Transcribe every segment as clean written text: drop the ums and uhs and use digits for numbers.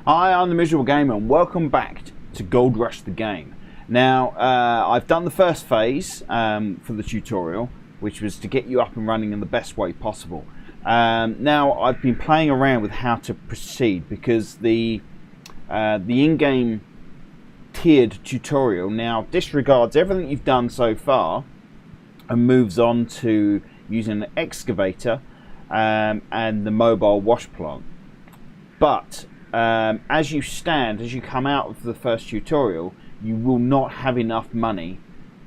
Hi, I'm the Miserable Gamer and welcome back to Gold Rush the game. Now, I've done the first phase for the tutorial, which was to get you up and running in the best way possible. Now, I've been playing around with how to proceed because the in-game tiered tutorial now disregards everything you've done so far and moves on to using an excavator and the mobile wash plant. But as you come out of the first tutorial, you will not have enough money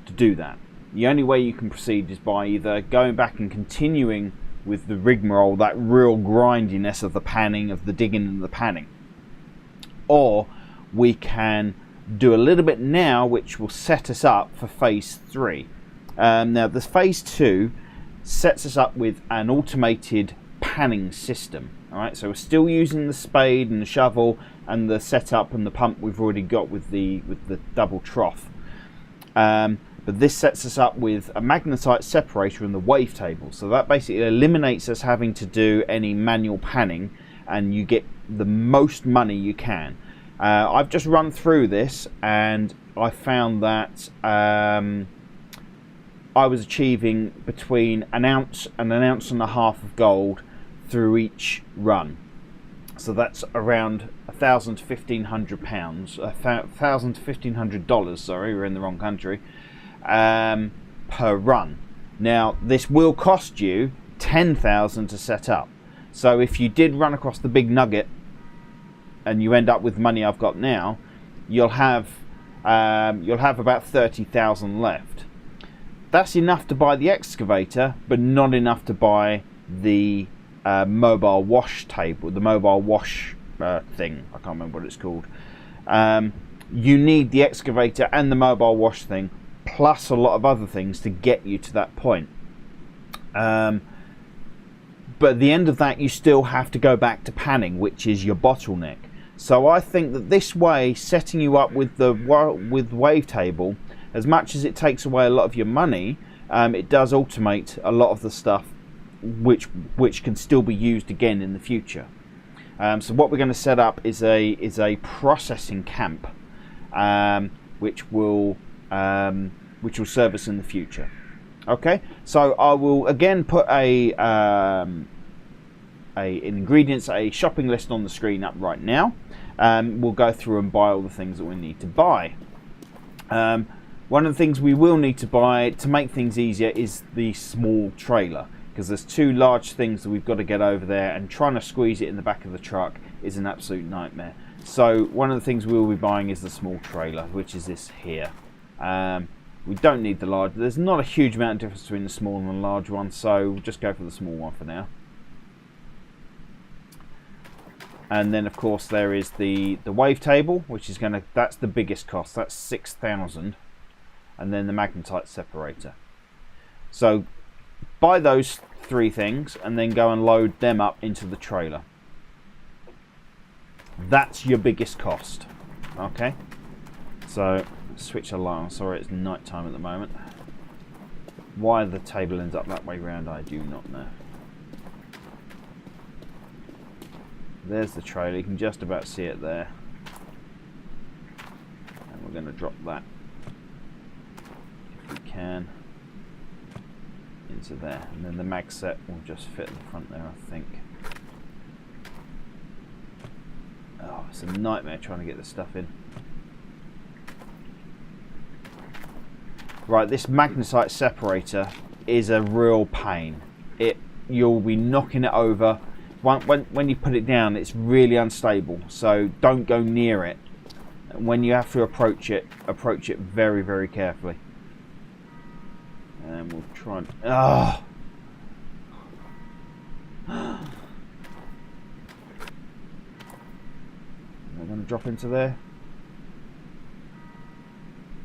to do that. The only way you can proceed is by either going back and continuing with the rigmarole, that real grindiness of the panning, of the digging and the panning, or we can do a little bit now which will set us up for phase 3. Now this phase 2 sets us up with an automated panning system. Alright, so we're still using the spade and the shovel and the setup and the pump we've already got with the double trough. But this sets us up with a magnetite separator and the wave table. So that basically eliminates us having to do any manual panning, and you get the most money you can. I've just run through this and I found that I was achieving between an ounce and a half of gold through each run. So that's around $1,000 to £1,500, $1,000 to $1,500. Sorry, we're in the wrong country. Per run. Now this will cost you 10,000 to set up. So if you did run across the big nugget and you end up with the money I've got now, you'll have about 30,000 left. That's enough to buy the excavator, but not enough to buy the mobile wash table, the mobile wash thing. I can't remember what it's called. You need the excavator and the mobile wash thing, plus a lot of other things to get you to that point. But at the end of that, you still have to go back to panning, which is your bottleneck. So I think that this way, setting you up with the wave table, as much as it takes away a lot of your money, it does automate a lot of the stuff which can still be used again in the future. So what we're going to set up is a processing camp, which will serve us in the future. Okay, so I will again put a shopping list on the screen up right now. We'll go through and buy all the things that we need to buy. One of the things we will need to buy to make things easier is the small trailer, because there's 2 large things that we've got to get over there, and trying to squeeze it in the back of the truck is an absolute nightmare. So one of the things we'll be buying is the small trailer, which is this here. We don't need the large. There's not a huge amount of difference between the small and the large one, so we'll just go for the small one for now. And then of course there is the wave table, which is that's the biggest cost. That's 6,000, and then the magnetite separator. So buy those 3 things and then go and load them up into the trailer. That's your biggest cost. Okay, so switch a light on. Sorry, it's night time at the moment. Why the table ends up that way round, I do not know. There's the trailer, you can just about see it there, and we're going to drop that, if we can, into there, and then the mag set will just fit in the front there, I think. Oh, it's a nightmare trying to get this stuff in. Right, this magnetite separator is a real pain. You'll be knocking it over. When you put it down, it's really unstable, so don't go near it. When you have to approach it very, very carefully. And we'll try and... Oh. We're going to drop into there.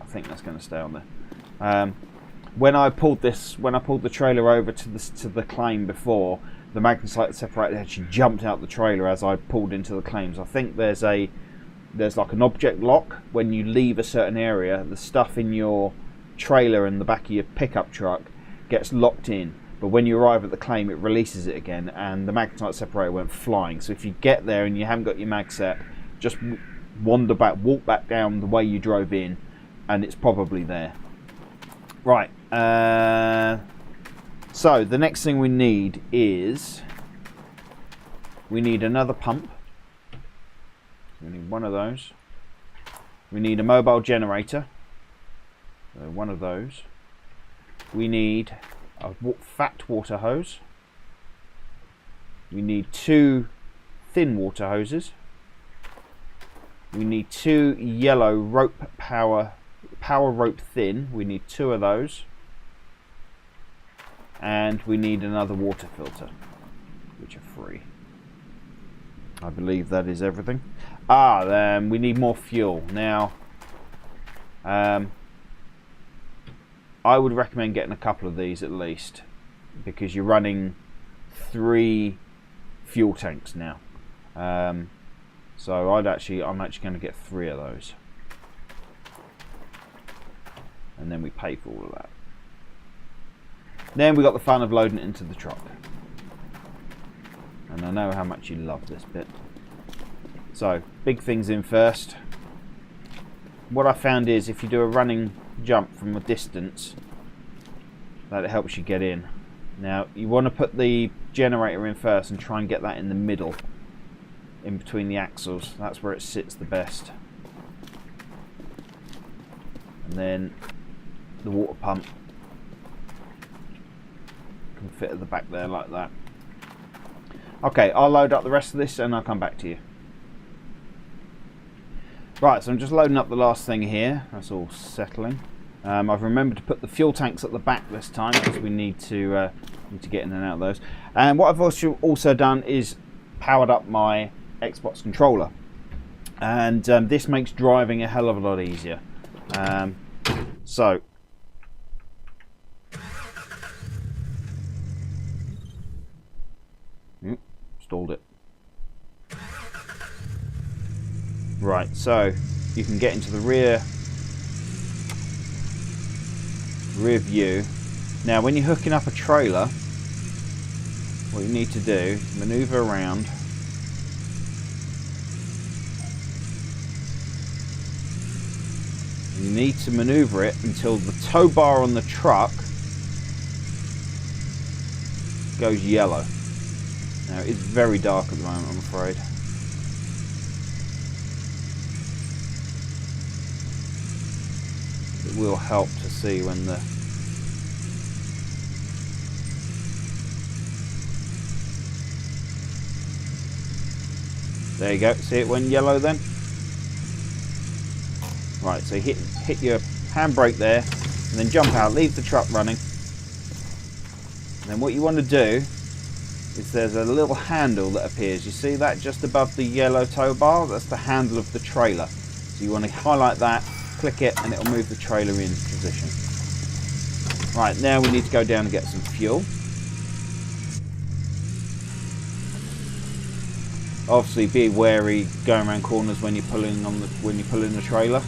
I think that's going to stay on there. When I pulled the trailer over to the claim before, the magnetite separator actually jumped out the trailer as I pulled into the claims. I think there's like an object lock. When you leave a certain area, the stuff in your trailer and the back of your pickup truck gets locked in, but when you arrive at the claim it releases it again, and the magnetite separator went flying. So if you get there and you haven't got your mag set, just wander back, walk back down the way you drove in, and it's probably there. Right. So the next thing we need is another pump. We need one of those. We need a mobile generator. So one of those. We need a fat water hose. We need 2 thin water hoses. We need 2 yellow rope power rope thin. We need 2 of those. And we need another water filter, which are free. I believe that is everything. We need more fuel. Now, I would recommend getting a couple of these at least, because you're running 3 fuel tanks now. So I'm actually going to get 3 of those, and then we pay for all of that. Then we got the fun of loading it into the truck, and I know how much you love this bit. So big things in first. What I found is if you do a running jump from a distance, that helps you get in. Now you want to put the generator in first and try and get that in the middle, in between the axles. That's where it sits the best. And then the water pump can fit at the back there like that. Okay, I'll load up the rest of this and I'll come back to you. Right, so I'm just loading up the last thing here. That's all settling. I've remembered to put the fuel tanks at the back this time because we need to get in and out of those. And what I've also done is powered up my Xbox controller, and this makes driving a hell of a lot easier. Stalled it. Right, so you can get into the rear view. Now when you're hooking up a trailer, what you need to do is maneuver around. You need to maneuver it until the tow bar on the truck goes yellow. Now it's very dark at the moment, I'm afraid. It will help to see when the there you go, see it went yellow then? Right, so hit your handbrake there and then jump out, leave the truck running. And then what you want to do is there's a little handle that appears. You see that just above the yellow tow bar? That's the handle of the trailer. So you want to highlight that, click it, and it'll move the trailer in position. Right, now we need to go down and get some fuel. Obviously be wary going around corners when you're pulling the trailer.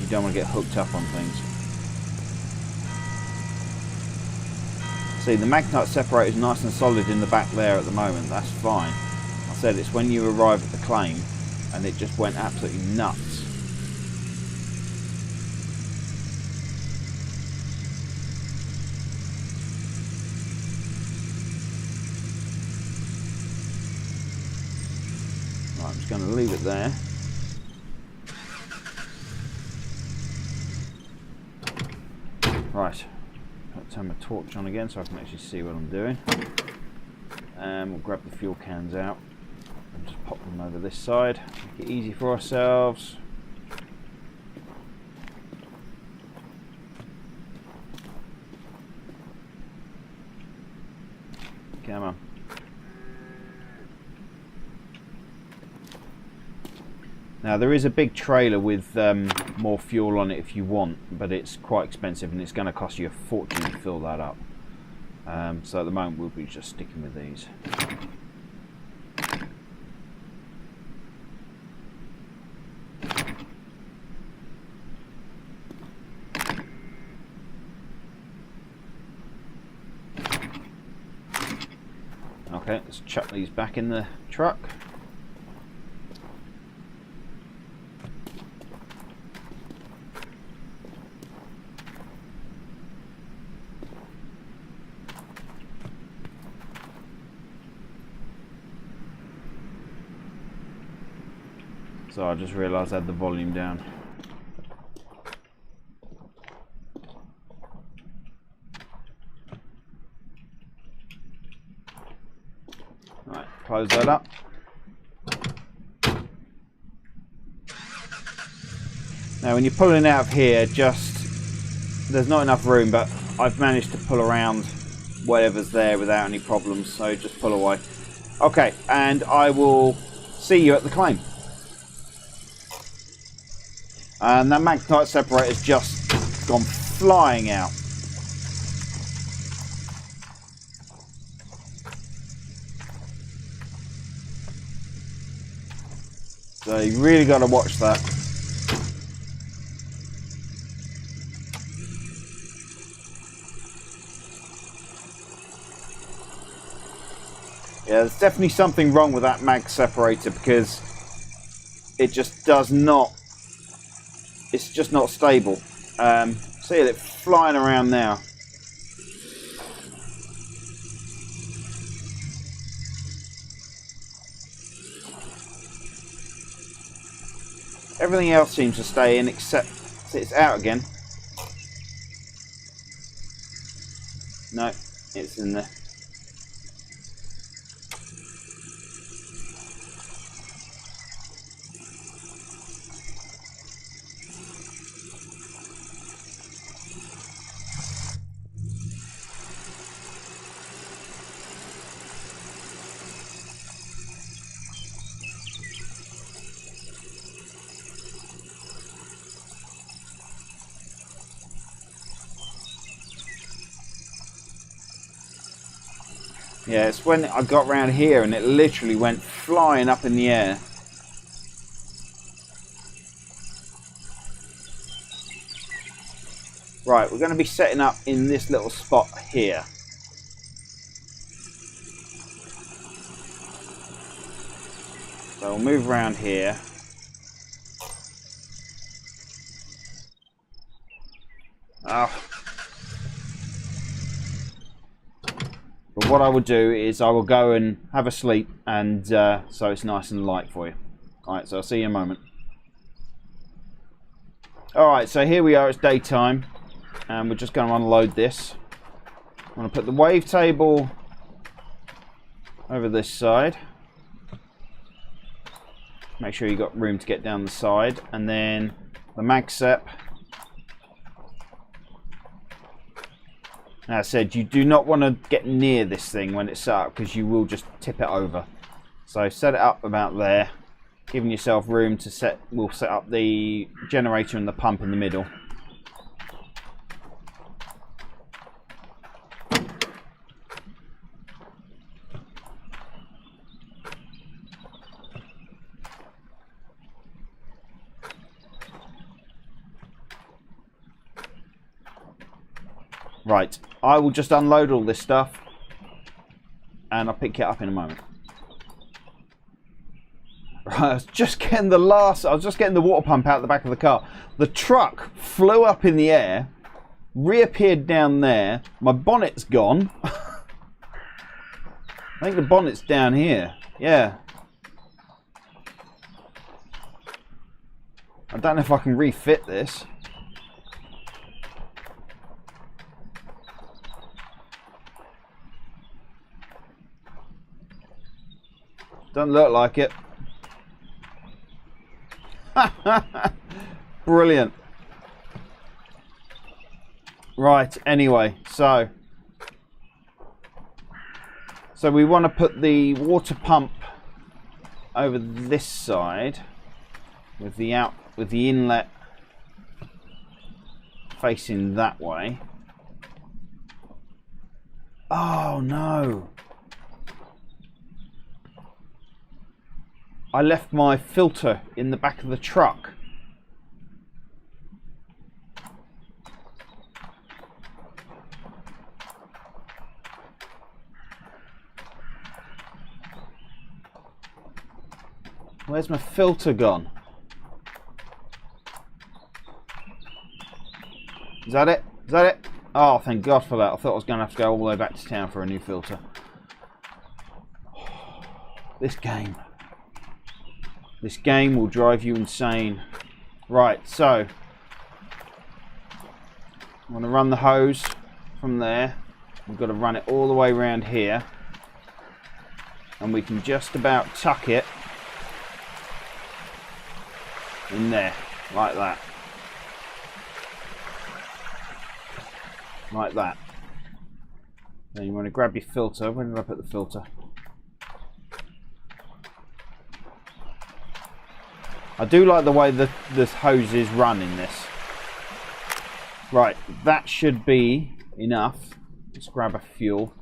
You don't want to get hooked up on things. See, the magnetite separator is nice and solid in the back there at the moment. That's fine. I said it's when you arrive at the claim and it just went absolutely nuts. Right, I'm just going to leave it there. Right, I'll turn my torch on again so I can actually see what I'm doing. We'll grab the fuel cans out and just pop them over this side. Make it easy for ourselves. Come on. Now there is a big trailer with more fuel on it if you want, but it's quite expensive and it's going to cost you a fortune to fill that up. So at the moment we'll be just sticking with these. Okay, let's chuck these back in the truck. So I just realised I had the volume down. Right, close that up. Now when you're pulling out of here, there's not enough room, but I've managed to pull around whatever's there without any problems, so just pull away. Okay, and I will see you at the claim. And that magnetite separator's just gone flying out. So you really got to watch that. Yeah, there's definitely something wrong with that mag separator because it just does not, it's just not stable. See it flying around now. Everything else seems to stay in except it's out again. No, it's in there. Yeah, it's when I got round here and it literally went flying up in the air. Right, we're going to be setting up in this little spot here. So we'll move around here. Oh. But what I will do is I will go and have a sleep, and so it's nice and light for you. Alright, so I'll see you in a moment. Alright, so here we are, it's daytime, and we're just going to unload this. I'm going to put the wavetable over this side. Make sure you've got room to get down the side, and then the mag sep. As I said, you do not want to get near this thing when it's set up because you will just tip it over. So set it up about there, giving yourself room to set. We'll set up the generator and the pump in the middle. Right, I will just unload all this stuff and I'll pick it up in a moment. Right, I was just getting the water pump out the back of the car. The truck flew up in the air, reappeared down there. My bonnet's gone. I think the bonnet's down here. Yeah. I don't know if I can refit this. Doesn't look like it. Brilliant. Right, anyway, so we want to put the water pump over this side with the inlet facing that way. Oh no. I left my filter in the back of the truck. Where's my filter gone? Is that it? Is that it? Oh, thank God for that. I thought I was going to have to go all the way back to town for a new filter. This game. This game will drive you insane. Right, so I'm going to run the hose from there. We've got to run it all the way around here. And we can just about tuck it in there, like that. Like that. Then you want to grab your filter. Where did I put the filter? I do like the way the hoses run in this. Right, that should be enough. Let's grab a fuel.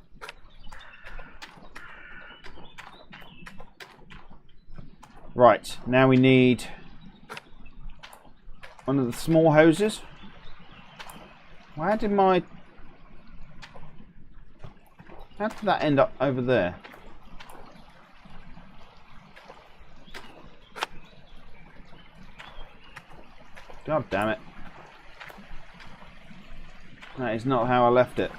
Right, now we need one of the small hoses. How did that end up over there? God damn it. That is not how I left it.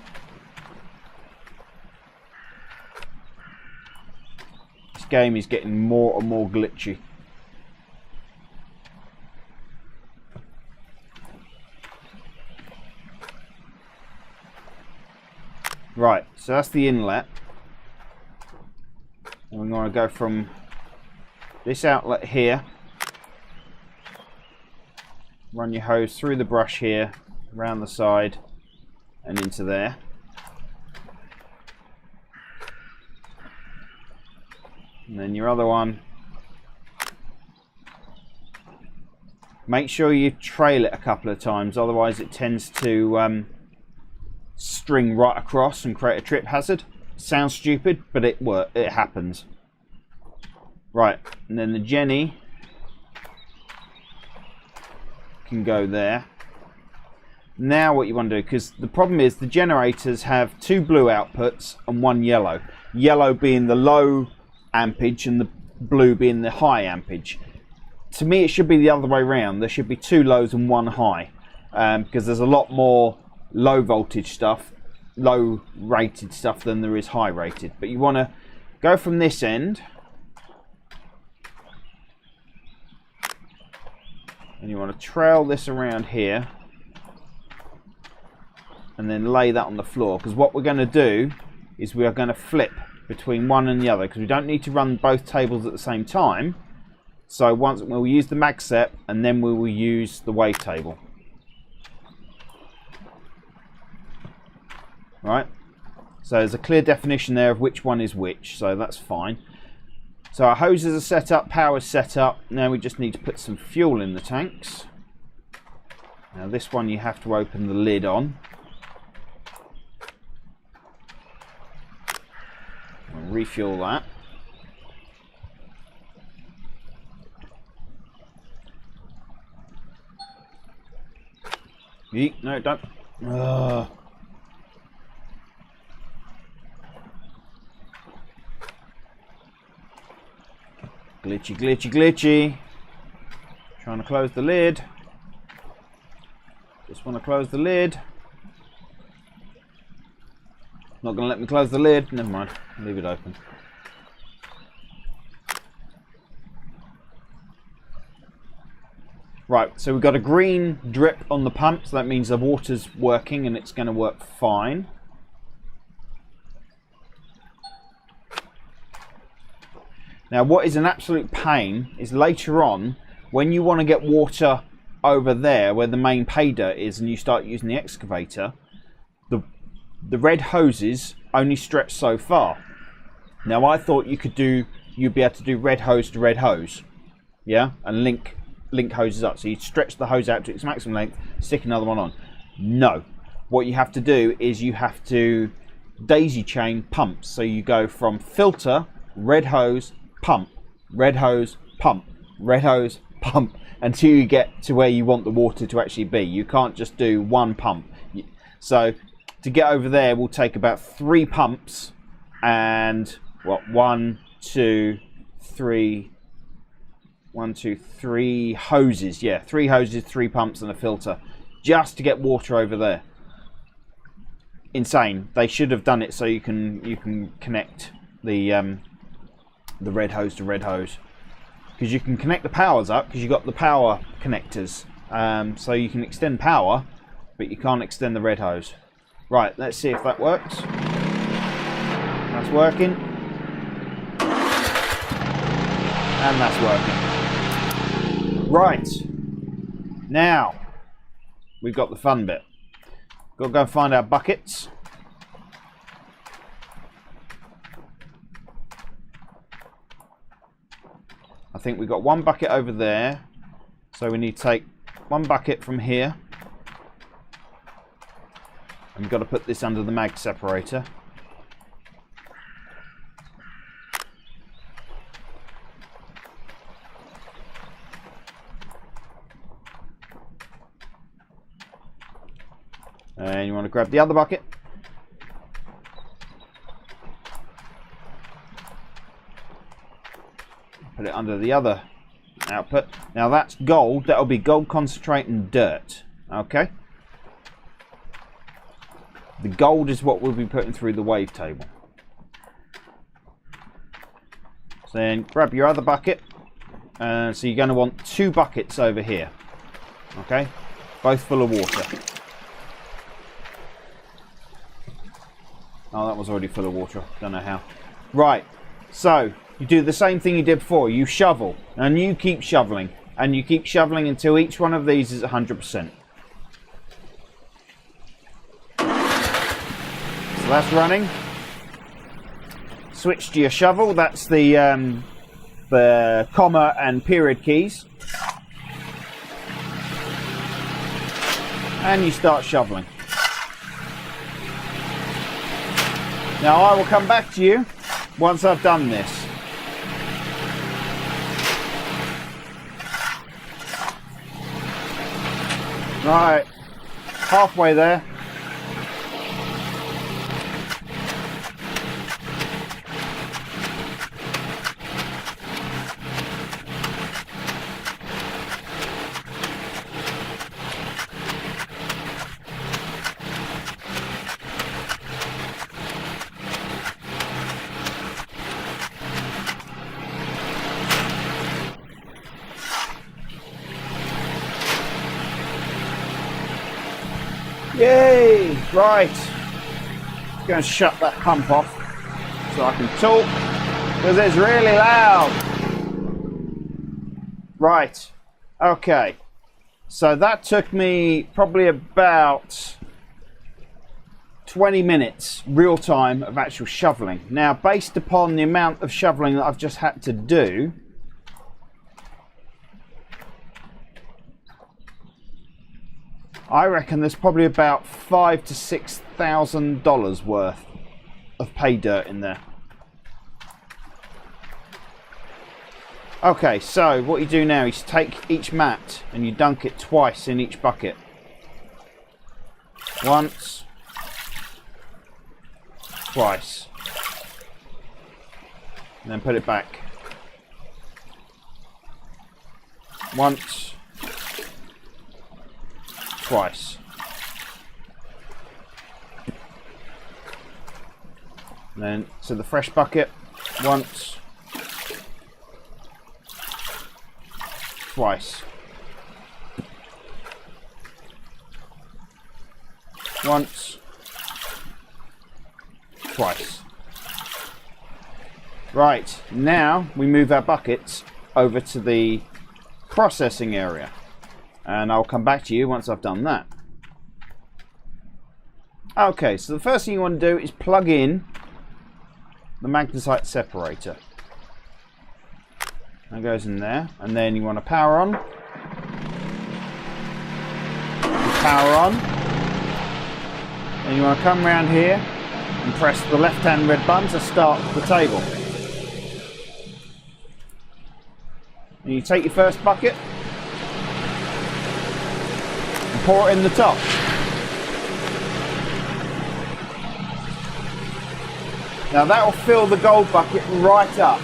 This game is getting more and more glitchy. Right, so that's the inlet. And we're going to go from this outlet here. Run your hose through the brush here, around the side, and into there. And then your other one. Make sure you trail it a couple of times, otherwise it tends to string right across and create a trip hazard. Sounds stupid, but it happens. Right, and then the Jenny can go there. Now what you want to do, because the problem is the generators have 2 blue outputs and 1 yellow. Yellow being the low ampage and the blue being the high ampage. To me it should be the other way around. There should be 2 lows and 1 high, because there's a lot more low voltage stuff, low rated stuff than there is high rated. But you want to go from this end and you want to trail this around here and then lay that on the floor, because what we're going to do is we are going to flip between one and the other, because we don't need to run both tables at the same time. So once we'll use the mag set and then we will use the wave table. Right, so there's a clear definition there of which one is which, so that's fine. So our hoses are set up, power's set up. Now we just need to put some fuel in the tanks. Now this one you have to open the lid on. And refuel that. Yeet, no, don't. Glitchy, glitchy, glitchy. Trying to close the lid. Just want to close the lid. Not going to let me close the lid. Never mind. Leave it open. Right, so we've got a green drip on the pump, so that means the water's working and it's going to work fine. Now what is an absolute pain is later on, when you want to get water over there where the main pay dirt is and you start using the excavator, the red hoses only stretch so far. Now I thought you'd be able to do red hose to red hose, yeah, and link hoses up. So you stretch the hose out to its maximum length, stick another one on. No, what you have to do is you have to daisy chain pumps. So you go from filter, red hose, pump, red hose, pump, red hose, pump, until you get to where you want the water to actually be. You can't just do one pump. So to get over there will take about 3 pumps and what, 1, 2, 3 hoses. Yeah, 3 hoses, 3 pumps and a filter just to get water over there. Insane. They should have done it so you can connect the red hose to red hose. because you can connect the powers up because you've got the power connectors. So you can extend power, but you can't extend the red hose. Right, let's see if that works. That's working. And that's working. Right. Now, we've got the fun bit. Got to go and find our buckets. I think we've got one bucket over there. So we need to take one bucket from here. And we've got to put this under the mag separator. And you want to grab the other bucket. Put it under the other output. Now that's gold. That'll be gold concentrate and dirt. Okay. The gold is what we'll be putting through the wave table. So then grab your other bucket. So you're going to want 2 buckets over here. Okay. Both full of water. Oh, that was already full of water. Don't know how. Right. So you do the same thing you did before. You shovel. And you keep shoveling. And you keep shoveling until each one of these is 100%. So that's running. Switch to your shovel. That's the comma and period keys. And you start shoveling. Now I will come back to you once I've done this. Right, halfway there. Yay! Right. I'm going to shut that pump off so I can talk because it's really loud. Right. Okay. So that took me probably about 20 minutes real time of actual shoveling. Now, based upon the amount of shoveling that I've just had to do, I reckon there's probably about $5,000 to $6,000 worth of pay dirt in there. Okay, so what you do now is take each mat and you dunk it twice in each bucket. Once, twice, and then put it back. Once, twice. And then to the fresh bucket, once, twice. Once, twice. Right, now we move our buckets over to the processing area. And I'll come back to you once I've done that. Okay, so the first thing you want to do is plug in the magnesite separator. That goes in there, and then you want to power on. Power on. And you want to come around here and press the left-hand red button to start the table. And you take your first bucket and pour it in the top. Now that will fill the gold bucket right up.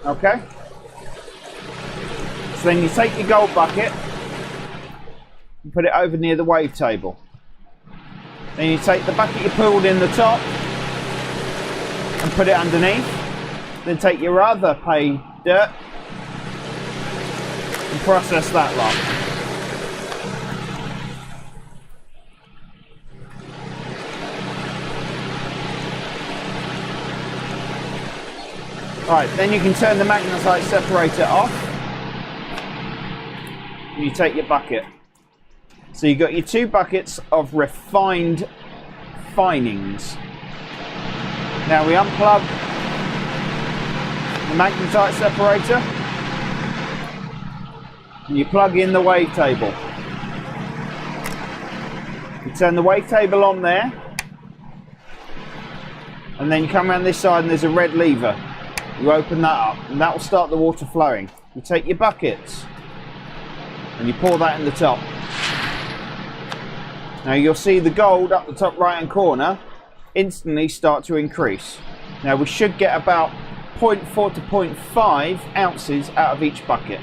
Okay? So then you take your gold bucket and put it over near the wave table. Then you take the bucket you pulled in the top and put it underneath. Then take your other pay dirt and process that lot. Right, then you can turn the magnetite separator off. And you take your bucket. So you've got your 2 buckets of refined finings. Now we unplug the magnetite separator. And you plug in the wavetable. You turn the wavetable on there. And then you come around this side and there's a red lever. You open that up and that will start the water flowing. You take your buckets and you pour that in the top. Now you'll see the gold up the top right hand corner instantly start to increase. Now we should get about 0.4 to 0.5 ounces out of each bucket.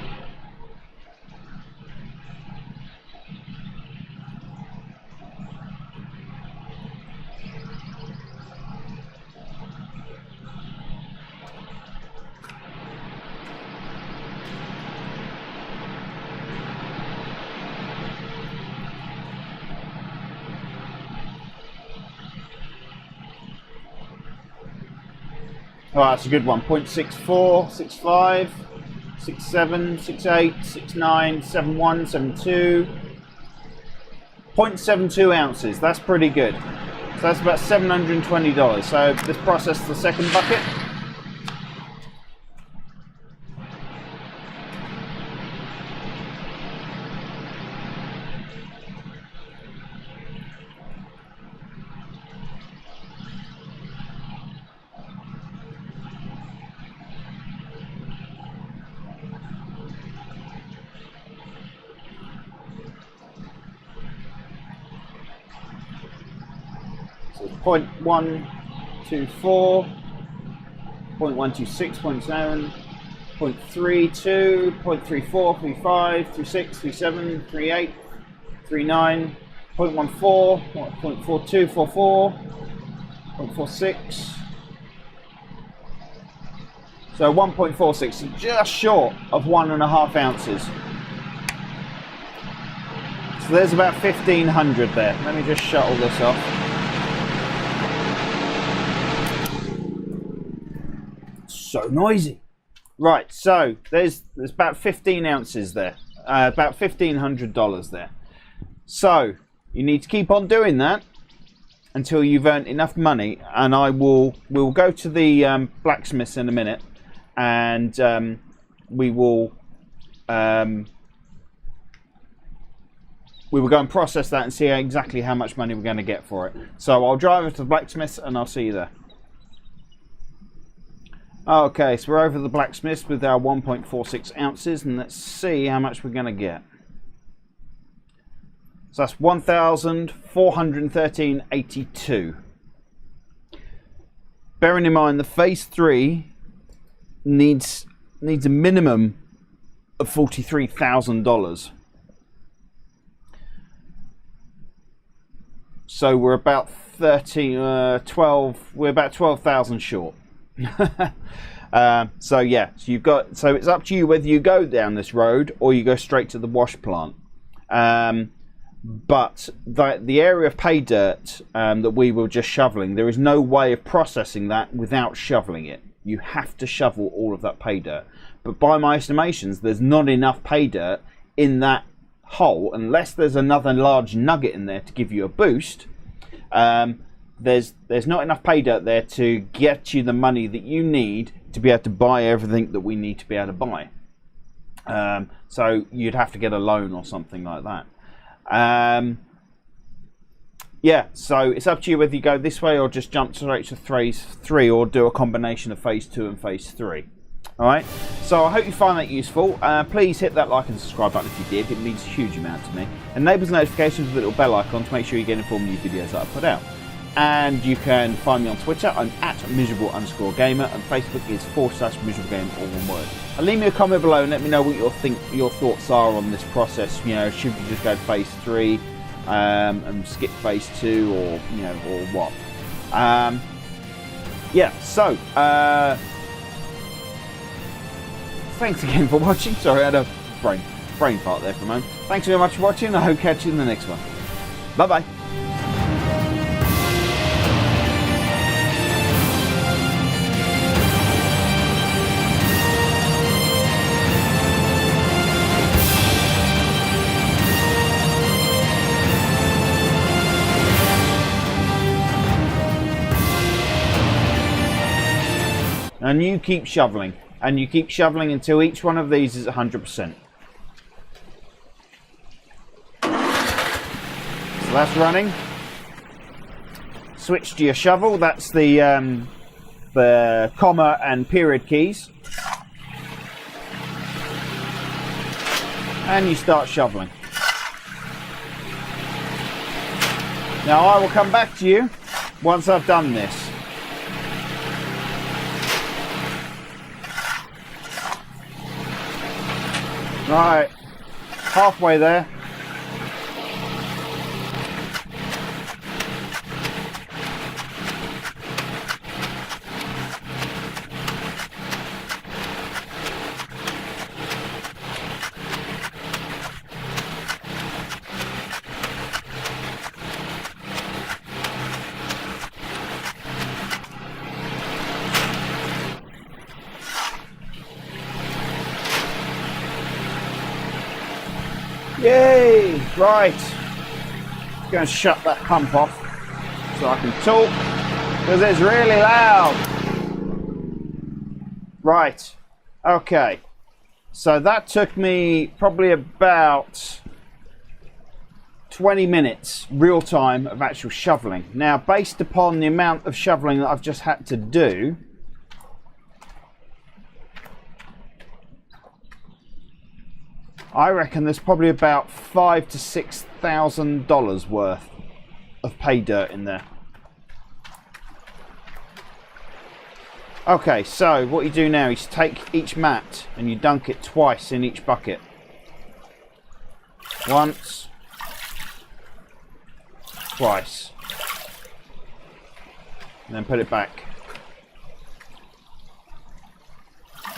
Oh, that's a good one. 0.64, 65, 67, 68, 69, 71, 72. 0.72 ounces. That's pretty good. So that's about $720. So let's process the second bucket. So 0.124, 0.126, 0.7, 0.32, 0.34, 35, 36, 37, 38, 39, 0.14, 0.42, 44, 0.46. So 1.46, so just short of 1.5 ounces. So there's about 1,500 there. Let me just shuttle this off. So noisy. Right, so there's about 15 ounces there, about $1,500 there. So you need to keep on doing that until you've earned enough money, and we'll go to the blacksmiths in a minute, and we will go and process that and see exactly how much money we're going to get for it. So I'll drive over to the blacksmiths and I'll see you there. Okay, so we're over to the blacksmiths with our 1.46 ounces, and let's see how much we're going to get. So that's 1,413.82. Bearing in mind the phase 3 needs a minimum of $43,000. So we're about 12. We're about 12,000 short. So yeah, so it's up to you whether you go down this road or you go straight to the wash plant. But the area of pay dirt that we were just shoveling, there is no way of processing that without shoveling it. You have to shovel all of that pay dirt. But by my estimations, there's not enough pay dirt in that hole unless there's another large nugget in there to give you a boost. There's not enough pay dirt there to get you the money that you need to be able to buy everything that we need to be able to buy. So you'd have to get a loan or something like that. Yeah, so it's up to you whether you go this way or just jump straight to phase 3 or do a combination of phase 2 and phase 3. Alright, so I hope you find that useful. Please hit that like and subscribe button if you did. It means a huge amount to me. Enable notifications with the little bell icon to make sure you get informed of new videos that I put out. And you can find me on Twitter. I'm at miserable_gamer, and Facebook is /miserablegamer, all one word. And leave me a comment below and let me know what your thoughts are on this process. You know, should you just go to phase 3 and skip phase 2, or or what? Yeah. So thanks again for watching. Sorry, I had a brain fart there for a moment. Thanks very much for watching. I hope to catch you in the next one. Bye bye. And you keep shoveling, and you keep shoveling until each one of these is 100%. So that's running. Switch to your shovel. That's the comma and period keys. And you start shoveling. Now I will come back to you once I've done this. Right, halfway there. Yay! Right. I'm going to shut that pump off so I can talk because it's really loud. Right. Okay. So that took me probably about 20 minutes real time of actual shoveling. Now, based upon the amount of shoveling that I've just had to do, I reckon there's probably about $5,000 to $6,000 worth of pay dirt in there. Okay, so what you do now is take each mat and you dunk it twice in each bucket. Once, twice, and then put it back.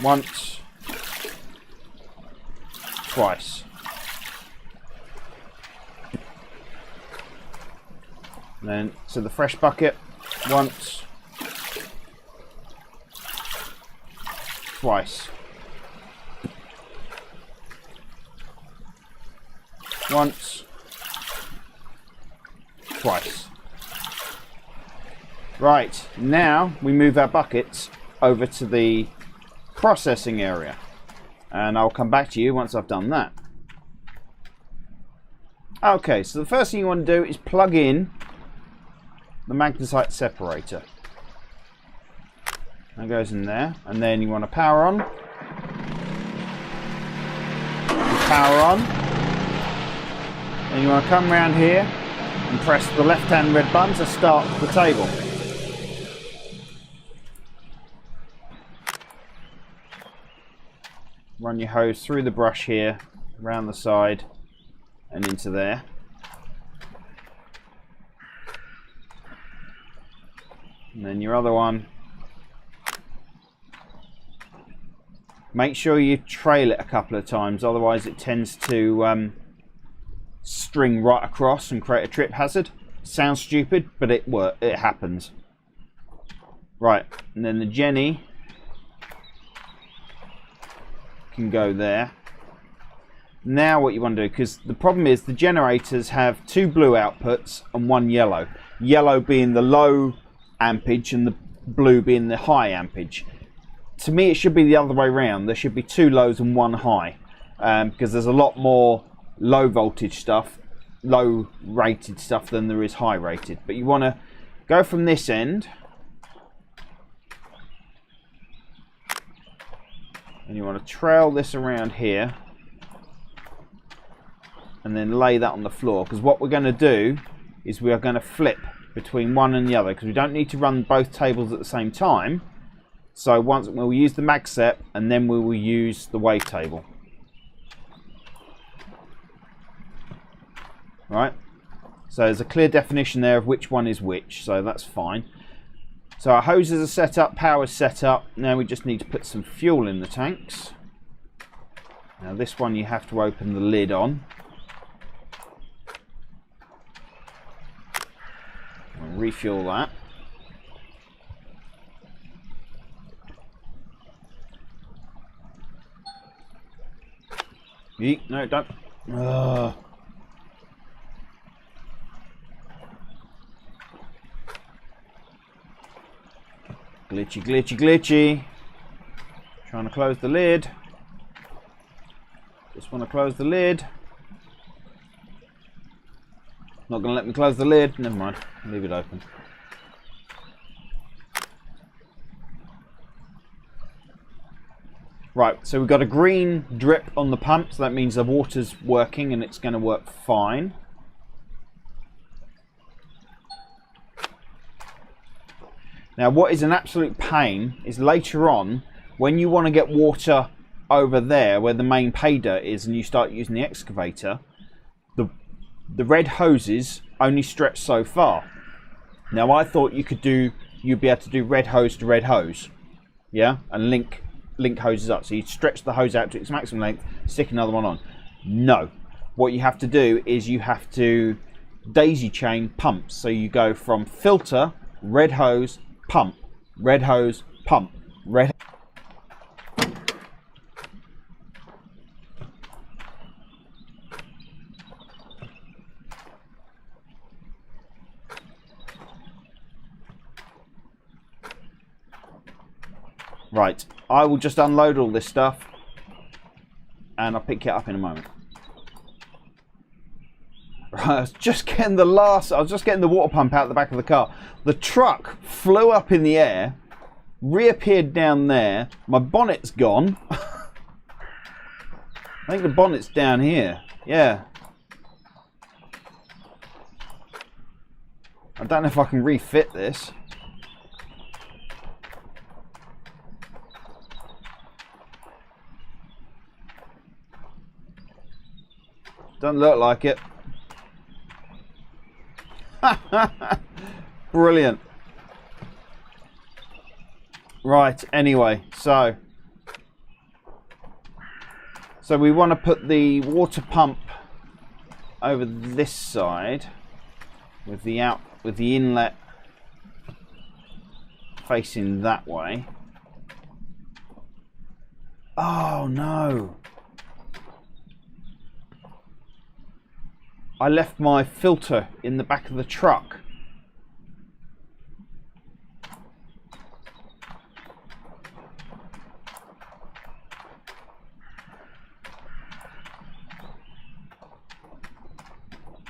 Once, twice. And then to the fresh bucket, once, twice. Once, twice. Right, now we move our buckets over to the processing area. And I'll come back to you once I've done that. Okay, so the first thing you want to do is plug in the magnesite separator. That goes in there, and then you want to power on. Power on. And you want to come around here and press the left-hand red button to start the table. Run your hose through the brush here, around the side and into there. And then your other one. Make sure you trail it a couple of times, otherwise it tends to string right across and create a trip hazard. Sounds stupid, but it happens. Right, and then the Jenny can go there. Now what you want to do, because the problem is the generators have two blue outputs and one yellow. Yellow being the low ampage and the blue being the high ampage. To me it should be the other way around. There should be two lows and one high, because there's a lot more low voltage stuff, low rated stuff than there is high rated. But you want to go from this end and you want to trail this around here and then lay that on the floor, because what we're going to do is we are going to flip between one and the other, because we don't need to run both tables at the same time. So once we'll use the mag set and then we will use the wave table. Right, so there's a clear definition there of which one is which, so that's fine. So our hoses are set up, power's set up. Now we just need to put some fuel in the tanks. Now this one you have to open the lid on. And refuel that. Yeet, no, don't. Glitchy, glitchy, glitchy. Trying to close the lid. Just want to close the lid. Not going to let me close the lid. Never mind. Leave it open. Right, so we've got a green drip on the pump, so that means the water's working and it's going to work fine. Now what is an absolute pain is later on, when you want to get water over there where the main pay dirt is and you start using the excavator, the red hoses only stretch so far. Now I thought you'd be able to do red hose to red hose, yeah, and link hoses up. So you stretch the hose out to its maximum length, stick another one on. No, what you have to do is you have to daisy chain pumps. So you go from filter, red hose, pump, red hose, pump, red. Right, I will just unload all this stuff and I'll pick it up in a moment. Right, I was just getting the water pump out the back of the car. The truck flew up in the air, reappeared down there. My bonnet's gone. I think the bonnet's down here. Yeah. I don't know if I can refit this. Doesn't look like it. Brilliant. Right, anyway, so we want to put the water pump over this side with the inlet facing that way. Oh no. I left my filter in the back of the truck.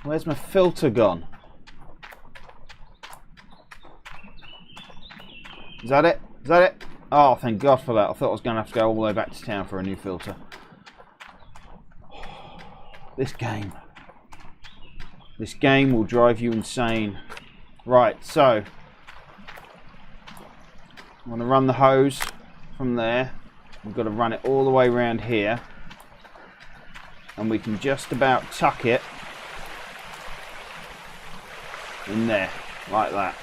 Where's my filter gone? Is that it? Is that it? Oh, thank God for that. I thought I was going to have to go all the way back to town for a new filter. This game will drive you insane. Right, so I'm going to run the hose from there. We've got to run it all the way around here. And we can just about tuck it in there, like that.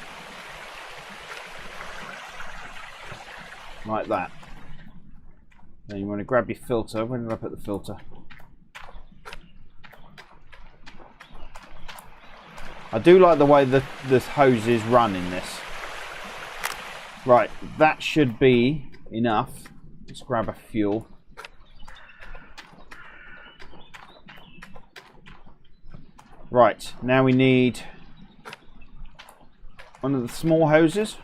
Like that. Then you want to grab your filter. Where did I put the filter? I do like the way the hoses run in this. Right, that should be enough. Let's grab a fuel. Right, now we need one of the small hoses.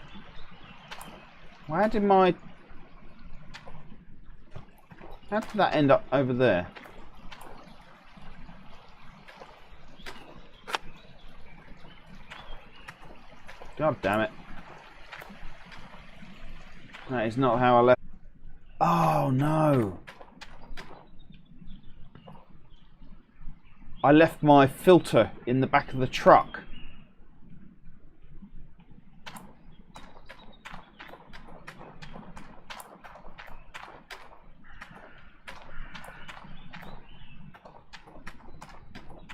How did that end up over there? God damn it. That is not how I left. Oh no. I left my filter in the back of the truck.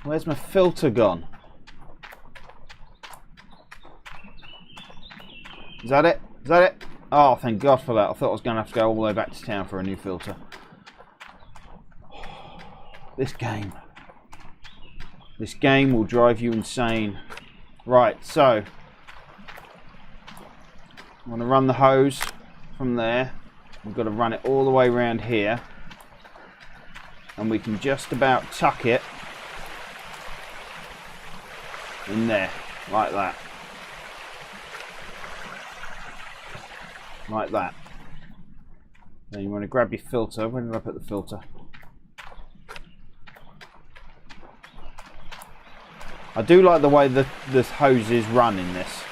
Where's my filter gone? Is that it? Is that it? Oh, thank God for that. I thought I was going to have to go all the way back to town for a new filter. This game. This game will drive you insane. Right, so I'm going to run the hose from there. We've got to run it all the way around here. And we can just about tuck it in there, like that. Like that. Then you want to grab your filter. Where did I put the filter? I do like the way the hoses run in this.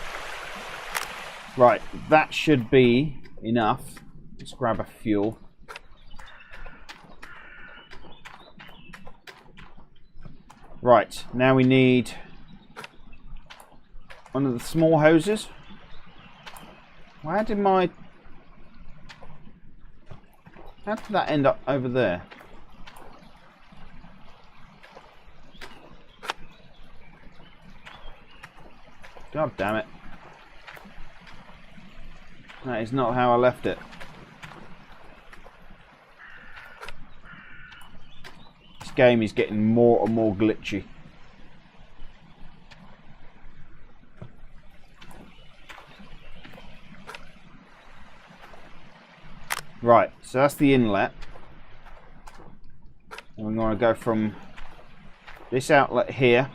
Right, that should be enough. Let's grab a fuel. Right, now we need one of the small hoses. How did that end up over there? God damn it. That is not how I left it. This game is getting more and more glitchy. Right, so that's the inlet. And we're going to go from this outlet here.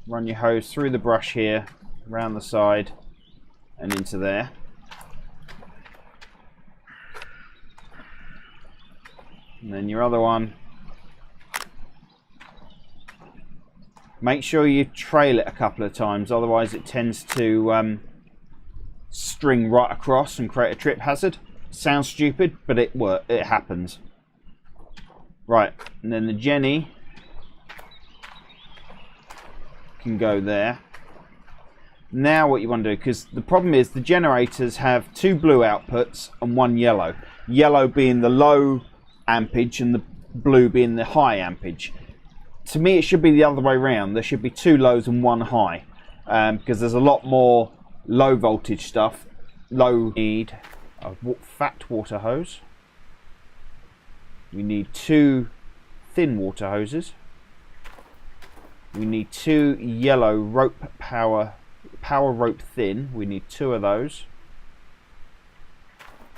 Run your hose through the brush here, around the side, and into there. And then your other one. Make sure you trail it a couple of times, otherwise it tends to string right across and create a trip hazard. Sounds stupid, but it happens. Right, and then the Jenny can go there. Now what you want to do, because the problem is the generators have 2 blue outputs and 1 yellow. Yellow being the low ampage and the blue being the high ampage. To me it should be the other way around. There should be 2 lows and 1 high, because there's a lot more low voltage stuff. Low need a fat water hose. We need 2 thin water hoses. We need 2 yellow rope power rope thin. We need 2 of those.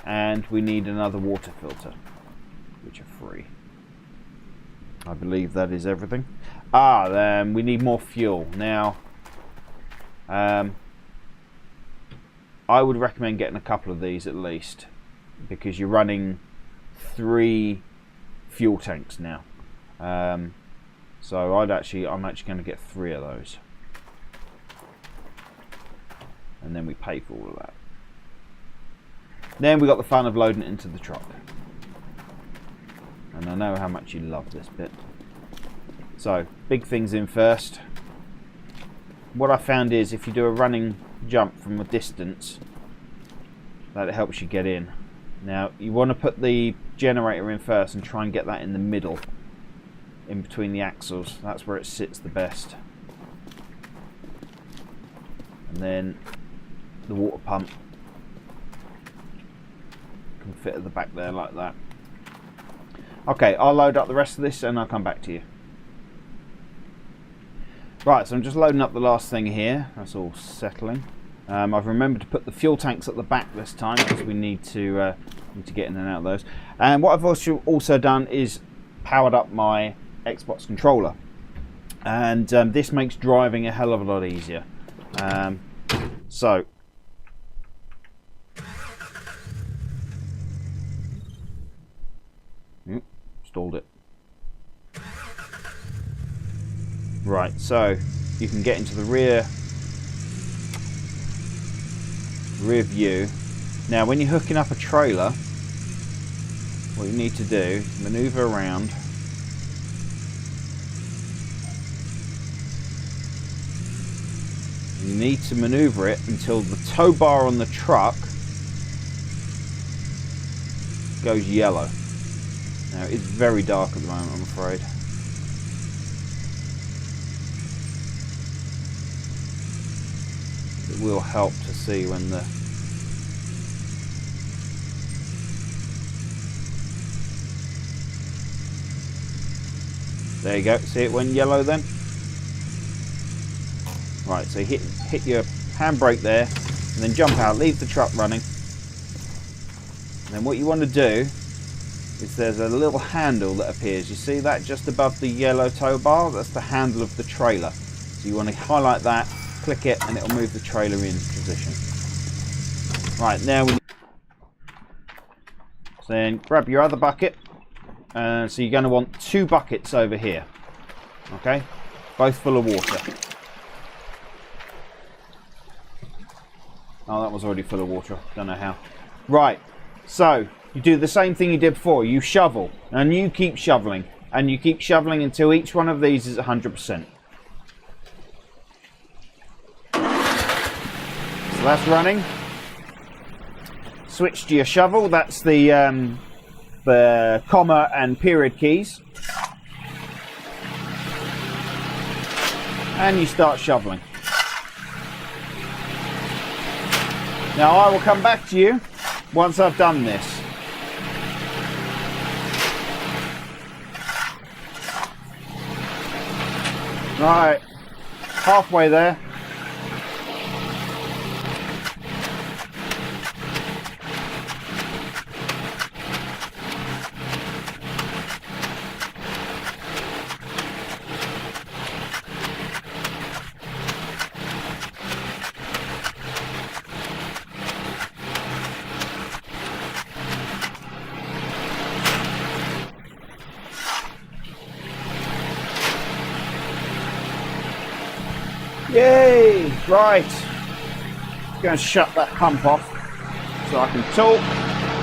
And we need another water filter, which are free. I believe that is everything. Then we need more fuel. Now, I would recommend getting a couple of these at least, because you're running 3 fuel tanks now. So I'm actually going to get 3 of those, and then we pay for all of that. Then we got the fun of loading it into the truck, and I know how much you love this bit. So big things in first. What I found is if you do a running jump from a distance, that helps you get in. Now you want to put the generator in first and try and get that in the middle, in between the axles. That's where it sits the best. And then the water pump can fit at the back there like that. Okay, I'll load up the rest of this and I'll come back to you. Right, so I'm just loading up the last thing here. That's all settling. I've remembered to put the fuel tanks at the back this time, because we need to get in and out of those. And what I've also done is powered up my Xbox controller, and this makes driving a hell of a lot easier. So stalled it. Right, so you can get into the rear view. Now when you're hooking up a trailer, what you need to do is maneuver around. You need to maneuver it until the tow bar on the truck goes yellow. Now it's very dark at the moment, I'm afraid. It will help to see when the There you go. See it when yellow then? Right, so hit your handbrake there, and then jump out, leave the truck running. And then what you want to do is there's a little handle that appears. You see that just above the yellow tow bar? That's the handle of the trailer. So you want to highlight that, click it, and it'll move the trailer in position. Right, now we... So then grab your other bucket. So you're going to want 2 buckets over here. Okay? Both full of water. Oh, that was already full of water. Don't know how. Right. So, you do the same thing you did before. You shovel. And you keep shoveling. And you keep shoveling until each one of these is 100%. So that's running. Switch to your shovel. That's the comma and period keys. And you start shoveling. Now I will come back to you once I've done this. Right, halfway there. Yay! Right. I'm going to shut that pump off so I can talk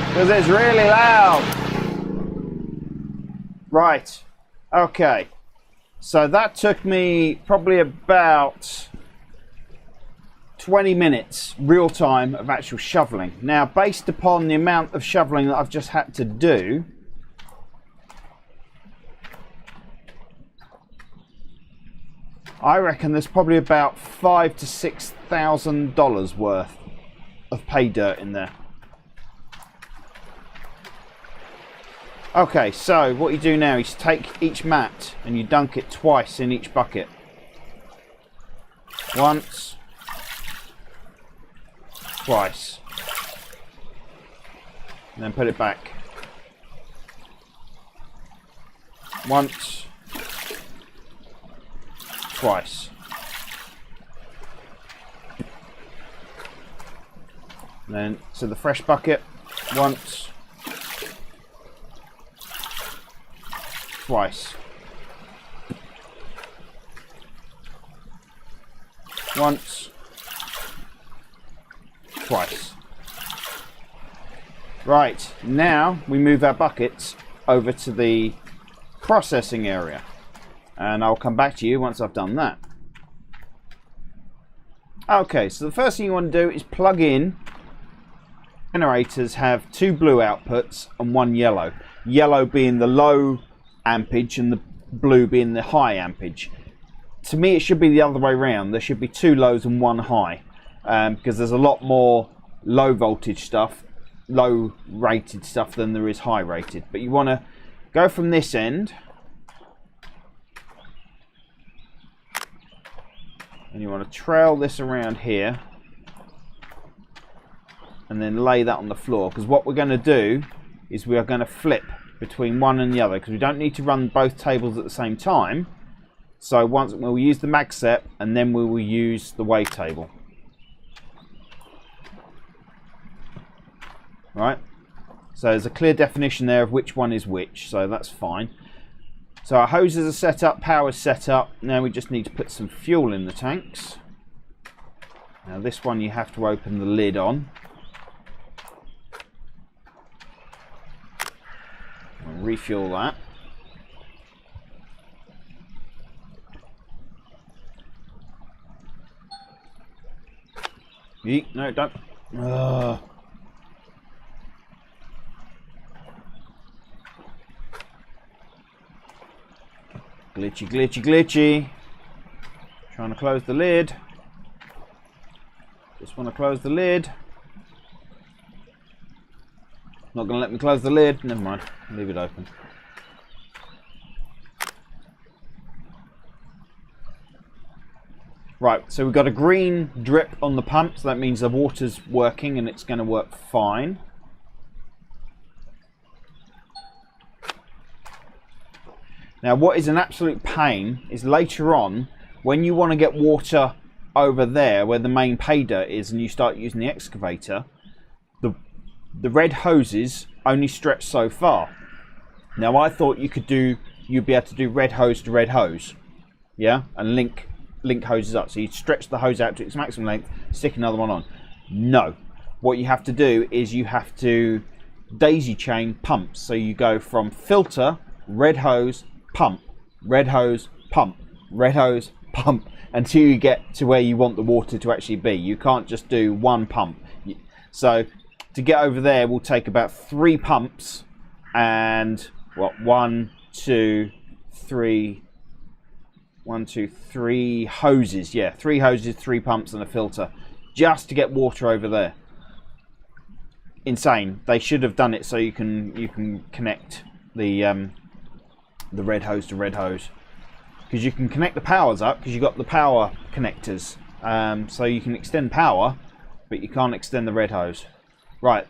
because it's really loud. Right. Okay. So that took me probably about 20 minutes real time of actual shoveling. Now, based upon the amount of shoveling that I've just had to do, I reckon there's probably about $5,000 to $6,000 worth of pay dirt in there. Okay, so what you do now is take each mat and you dunk it twice in each bucket. Once, twice, and then put it back. Once, twice. And then to the fresh bucket, once, twice. Once, twice. Right, now we move our buckets over to the processing area. And I'll come back to you once I've done that. Okay, so the first thing you want to do is plug in. Generators have 2 blue outputs and 1 yellow. Yellow being the low ampage and the blue being the high ampage. To me, it should be the other way around. There should be 2 lows and 1 high, because there's a lot more low voltage stuff, low rated stuff than there is high rated. But you want to go from this end. And you want to trail this around here and then lay that on the floor, because what we're going to do is we are going to flip between one and the other, because we don't need to run both tables at the same time. So once we'll use the mag set and then we will use the wave table. Right, so there's a clear definition there of which one is which, so that's fine. So our hoses are set up, power's set up. Now we just need to put some fuel in the tanks. Now this one you have to open the lid on. And refuel that. Yeet, no, don't. Glitchy, glitchy, glitchy. Trying to close the lid. Just want to close the lid. Not going to let me close the lid. Never mind. Leave it open. Right, so we've got a green drip on the pump, so that means the water's working and it's going to work fine. Now what is an absolute pain is later on, when you want to get water over there where the main pay dirt is and you start using the excavator, the red hoses only stretch so far. Now I thought you'd be able to do red hose to red hose, yeah, and link hoses up. So you stretch the hose out to its maximum length, stick another one on. No, what you have to do is you have to daisy chain pumps. So you go from filter, red hose, pump, red hose, pump, red hose, pump, until you get to where you want the water to actually be. You can't just do one pump. So to get over there will take about 3 pumps and what, 1, 2, 3 hoses. Yeah, 3 hoses, 3 pumps and a filter just to get water over there. Insane. They should have done it so you can connect the red hose to red hose, because you can connect the powers up because you've got the power connectors, so you can extend power but you can't extend the red hose. Right.